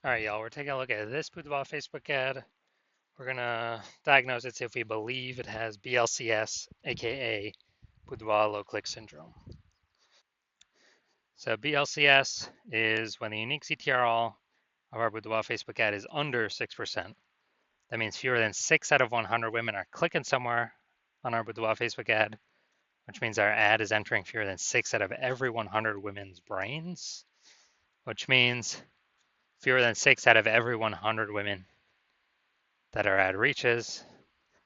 All right, y'all, we're taking a look at this Boudoir Facebook ad. We're gonna diagnose it, see if we believe it has BLCS, aka Boudoir low click syndrome. So BLCS is when the unique CTRL of our Boudoir Facebook ad is under 6%. That means fewer than 6 out of 100 women are clicking somewhere on our Boudoir Facebook ad, which means our ad is entering fewer than 6 out of every 100 women's brains, which means fewer than 6 out of every 100 women that our ad reaches,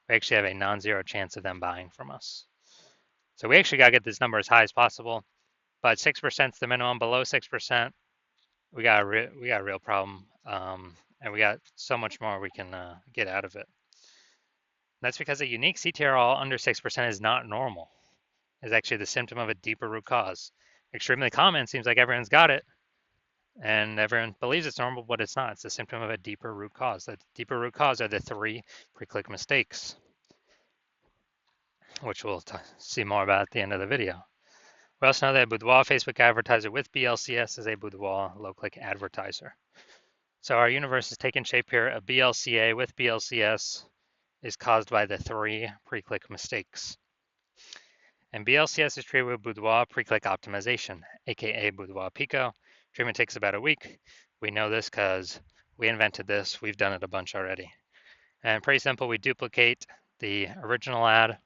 we actually have a non-zero chance of them buying from us. So we actually got to get this number as high as possible, but 6% is the minimum. Below 6%, we got a real problem, and we got so much more we can get out of it. That's because a unique CTRL under 6% is not normal. It's actually the symptom of a deeper root cause. Extremely common, seems like everyone's got it, and everyone believes it's normal, but it's not. It's the symptom of a deeper root cause. That deeper root cause are the 3 pre-click mistakes, which we'll see more about at the end of the video. We also know that a Boudoir Facebook advertiser with BLCS is a Boudoir low-click advertiser. So our universe is taking shape here. A BLCA with BLCS is caused by the 3 pre-click mistakes. And BLCS is treated with Boudoir pre-click optimization, aka Boudoir Pico. Treatment takes about a week. We know this because we invented this. We've done it a bunch already. And pretty simple. We duplicate the original ad,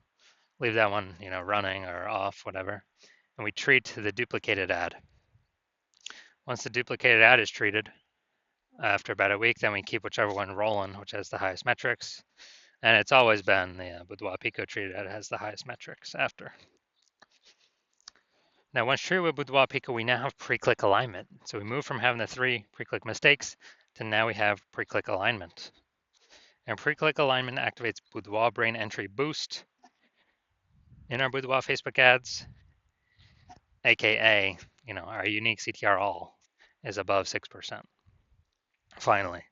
leave that one, running or off, whatever, and we treat the duplicated ad. Once the duplicated ad is treated, after about a week, then we keep whichever one rolling, which has the highest metrics. And it's always been the Boudoir Pico treated ad has the highest metrics after. Now, once treated with Boudoir Pico, we now have pre-click alignment. So we move from having the 3 pre-click mistakes to now we have pre-click alignment. And pre-click alignment activates Boudoir brain entry boost in our Boudoir Facebook ads, aka, our unique CTR all is above 6%. Finally.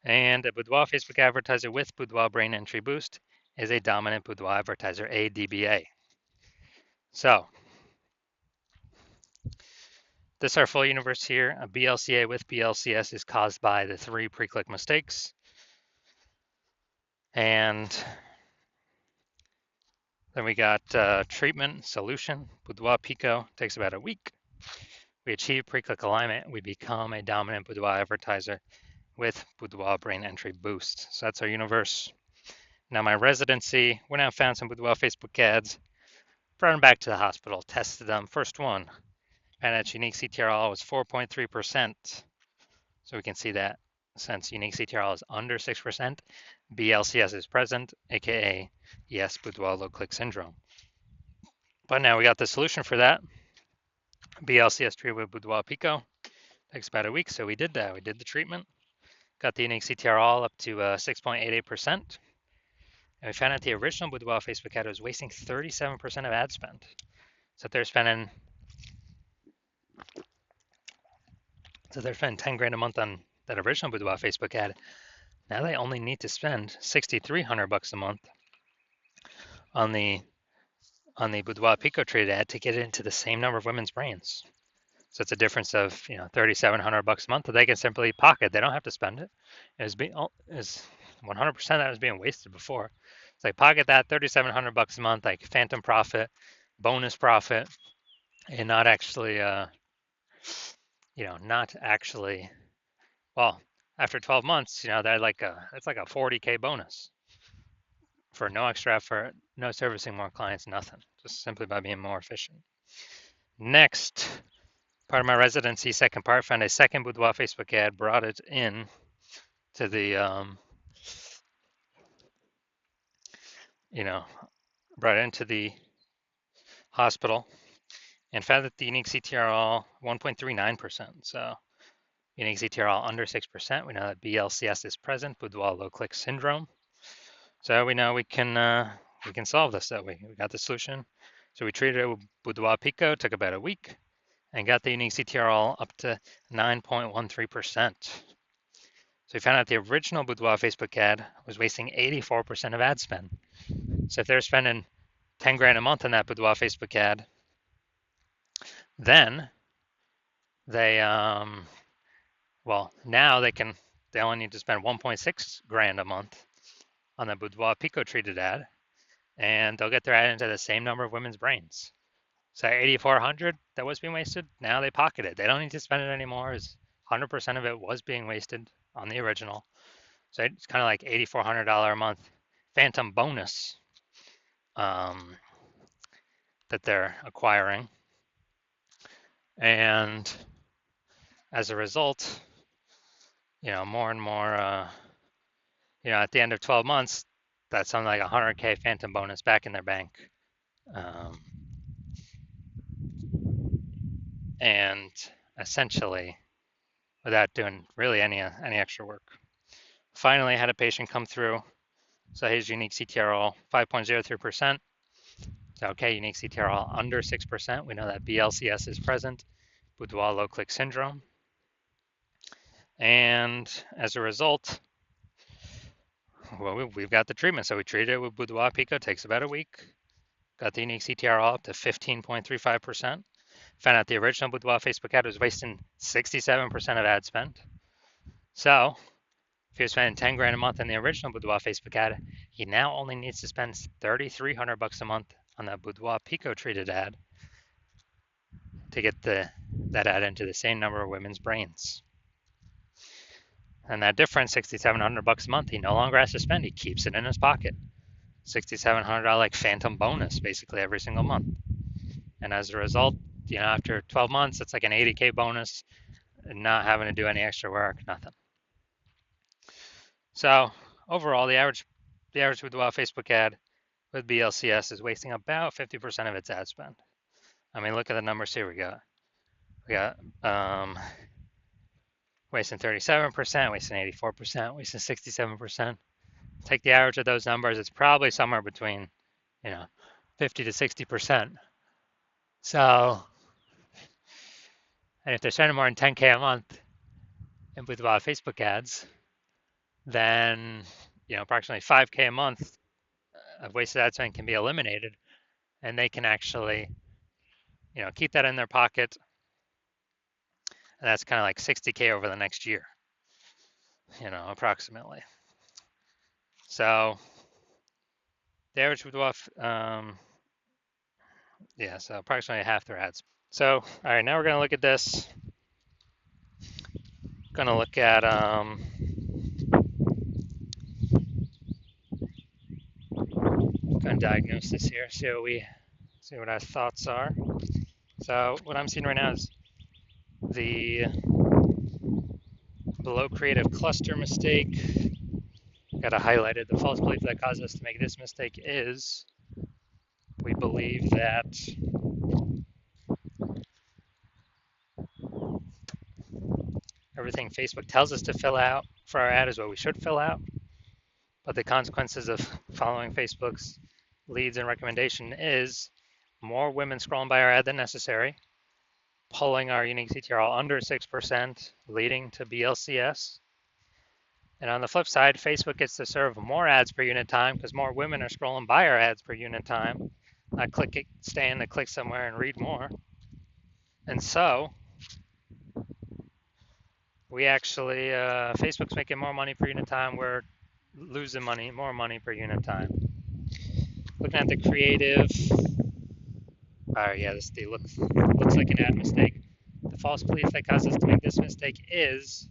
And a Boudoir Facebook advertiser with Boudoir brain entry boost is a dominant Boudoir advertiser, a DBA. So this is our full universe here. A BLCA with BLCS is caused by the 3 pre-click mistakes. And then we got treatment, solution, Boudoir Pico, takes about a week. We achieve pre-click alignment. We become a dominant Boudoir advertiser with Boudoir brain entry boost. So that's our universe. Now my residency, went out and found some Boudoir Facebook ads, brought them back to the hospital, tested them. First one, and its unique CTRL was 4.3%. So we can see that since unique CTRL is under 6%, BLCS is present, aka yes, Boudoir low click syndrome. But now we got the solution for that. BLCS treated with Boudoir Pico. Takes about a week, so we did that. We did the treatment, got the unique CTRL up to 6.88%. And we found out the original Boudoir Facebook ad was wasting 37% of ad spend. So they're spending 10 grand a month on that original Boudoir Facebook ad. Now they only need to spend $6,300 a month on the Boudoir Pico treated ad to get it into the same number of women's brains. So it's a difference of $3,700 a month that they can simply pocket. They don't have to spend it. Is 100% that was being wasted before. It's like pocket that $3,700 a month, like phantom profit, bonus profit, and not actually, well, after 12 months, they're it's like a 40K bonus for no extra effort, no servicing more clients, nothing, just simply by being more efficient. Next, part of my residency, second part, found a second Boudoir Facebook ad, brought it in to the, brought it into the hospital and found that the unique CTRL 1.39%. So unique CTRL under 6%. We know that BLCS is present, Boudoir low click syndrome. So we know we can solve this that way. We got the solution. So we treated it with Boudoir Pico, took about a week, and got the unique CTRL up to 9.13%. So we found out the original Boudoir Facebook ad was wasting 84% of ad spend. So if they're spending 10 grand a month on that Boudoir Facebook ad, then they Well, now they only need to spend 1.6 grand a month on the Boudoir Pico treated ad, and they'll get their ad into the same number of women's brains. So 8,400 that was being wasted, now they pocket it. They don't need to spend it anymore. 100% of it was being wasted on the original. So it's kind of like $8,400 a month phantom bonus um, that they're acquiring. And as a result, more and more, at the end of 12 months, that's something like 100K phantom bonus back in their bank. Um, and essentially, without doing really any extra work. Finally, I had a patient come through. So his unique CTRL 5.03%. So okay, unique CTRL under 6%. We know that BLCS is present, Boudoir low click syndrome. And as a result, well, we've got the treatment. So we treated it with Boudoir Pico, takes about a week. Got the unique CTRL up to 15.35%. Found out the original Boudoir Facebook ad was wasting 67% of ad spend. So if you're spending 10 grand a month on the original Boudoir Facebook ad, he now only needs to spend 3,300 bucks a month on that Boudoir Pico treated ad to get that ad into the same number of women's brains. And that difference, 6,700 bucks a month, he no longer has to spend. He keeps it in his pocket. $6,700 like phantom bonus basically every single month. And as a result, after 12 months, it's like an 80K bonus, not having to do any extra work, nothing. So overall, the average Boudoir Facebook ad with BLCS is wasting about 50% of its ad spend. I mean, look at the numbers here. We got wasting 37%, wasting 84%, wasting 67%. Take the average of those numbers, it's probably somewhere between 50 to 60%. So, and if they're spending more than 10K a month in Boudoir Facebook ads, then approximately 5K a month of wasted ad spend can be eliminated, and they can actually keep that in their pocket, and that's kind of like 60K over the next year, approximately. So the average Boudoir, so approximately half their ads. So all right, now we're going to look at this. Going to look at going to diagnose this here, see what our thoughts are. So what I'm seeing right now is the below creative cluster mistake. Got it highlighted. The false belief that caused us to make this mistake is we believe that everything Facebook tells us to fill out for our ad is what we should fill out. But the consequences of following Facebook's leads and recommendation is more women scrolling by our ad than necessary, pulling our unique CTRL under 6%, leading to BLCS. And on the flip side, Facebook gets to serve more ads per unit time because more women are scrolling by our ads per unit time, not staying to click somewhere and read more. And so we actually, Facebook's making more money per unit time. We're losing more money per unit time. Looking at the creative, this looks like an ad mistake. The false belief that caused us to make this mistake is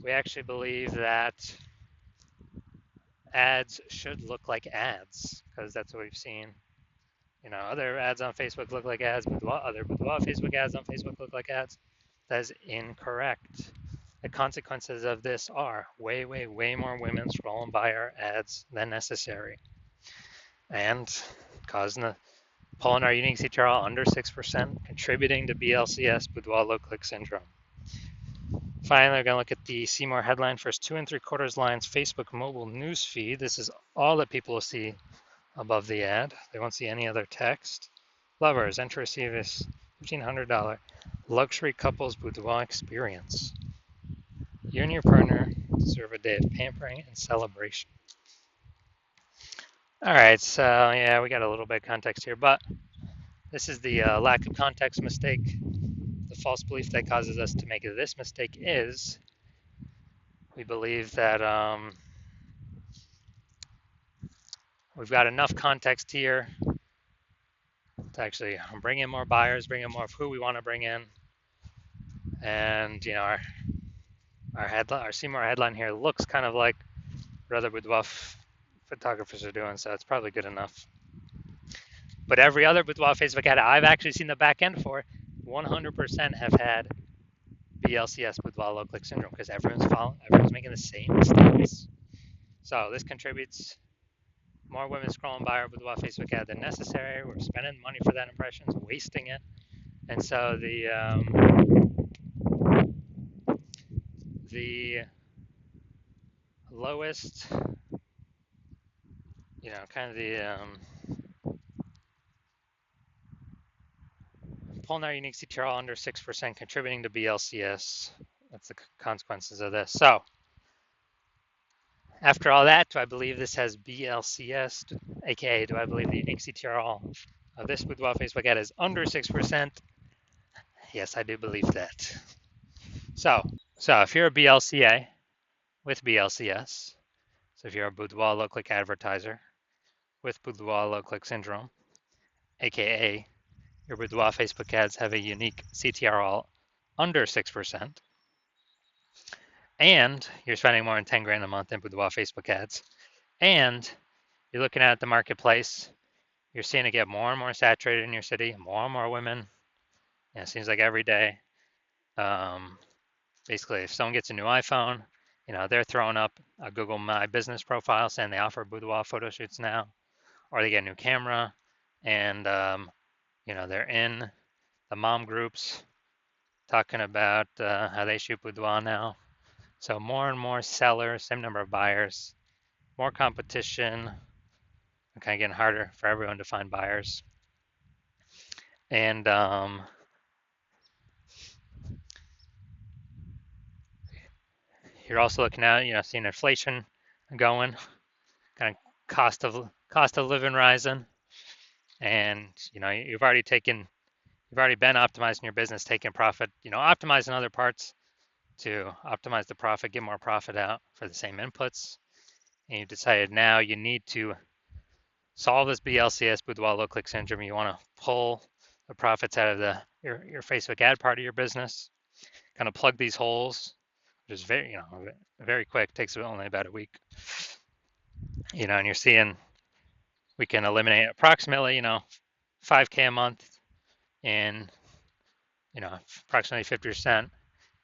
we actually believe that ads should look like ads because that's what we've seen. Other ads on Facebook look like ads, but other Facebook ads on Facebook look like ads. That is incorrect. The consequences of this are way, way, way more women scrolling by our ads than necessary, and pulling our unique CTRL under 6%, contributing to BLCS, Boudoir low click syndrome. Finally, we're going to look at the See More headline, first 2 3/4 lines, Facebook mobile news feed. This is all that people will see above the ad. They won't see any other text. Lovers, enter to receive this $1,500 luxury couples boudoir experience. You and your partner deserve a day of pampering and celebration. All right, so we got a little bit of context here, but this is the lack of context mistake. The false belief that causes us to make this mistake is We believe that we've got enough context here to actually bring in more buyers, bring in more of who we want to bring in. And our Seymour headline here looks kind of like what other boudoir photographers are doing, so it's probably good enough. But every other boudoir Facebook ad I've actually seen the back end for, 100% have had BLCS, boudoir low click syndrome, because everyone's making the same mistakes. So this contributes more women scrolling by our boudoir Facebook ad than necessary. We're spending money for that impressions, wasting it. And so the lowest, kind of the pulling our unique CTRL under 6%, contributing to BLCS. That's the consequences of this. So after all that, do I believe this has BLCS? AKA, do I believe the unique CTRL of this boudoir Facebook ad is under 6%? Yes, I do believe that. So if you're a BLCA with BLCS, so if you're a boudoir low click advertiser with boudoir low click syndrome, AKA your boudoir Facebook ads have a unique CTRL under 6%, and you're spending more than 10 grand a month in boudoir Facebook ads, and you're looking at the marketplace, you're seeing it get more and more saturated in your city, more and more women. It seems like every day. Basically, if someone gets a new iPhone, they're throwing up a Google My Business profile saying they offer boudoir photo shoots now, or they get a new camera, and they're in the mom groups talking about how they shoot boudoir now. So more and more sellers, same number of buyers, more competition, kind of getting harder for everyone to find buyers. And you're also looking at, seeing inflation going, kind of cost of living rising, and you've already been optimizing your business, taking profit, optimizing other parts to optimize the profit, get more profit out for the same inputs, and you decided now you need to solve this BLCS, boudoir low click syndrome. You want to pull the profits out of your Facebook ad part of your business, kind of plug these holes, which is very quick, takes only about a week. And you're seeing we can eliminate approximately 5K a month in approximately 50%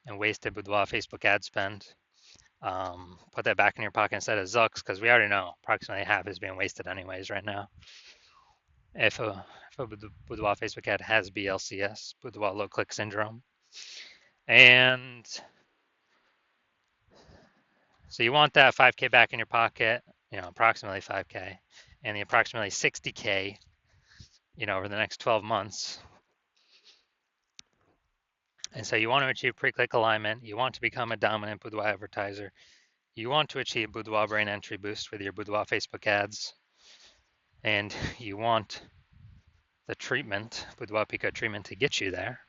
in wasted boudoir Facebook ad spend. Put that back in your pocket instead of Zucks, because we already know approximately half is being wasted anyways right now. If a boudoir Facebook ad has BLCS, boudoir low click syndrome. And so you want that 5K back in your pocket, approximately 5K, and the approximately 60K, over the next 12 months. And so you want to achieve pre-click alignment. You want to become a dominant boudoir advertiser. You want to achieve boudoir brain entry boost with your boudoir Facebook ads. And you want the treatment, boudoir Pico treatment, to get you there.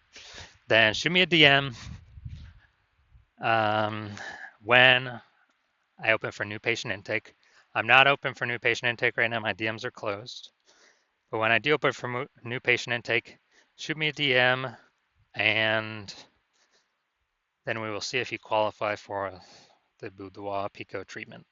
Then shoot me a DM when I open for new patient intake. I'm not open for new patient intake right now. My DMs are closed. But when I do open for new patient intake, shoot me a DM, and then we will see if you qualify for the boudoir Pico treatment.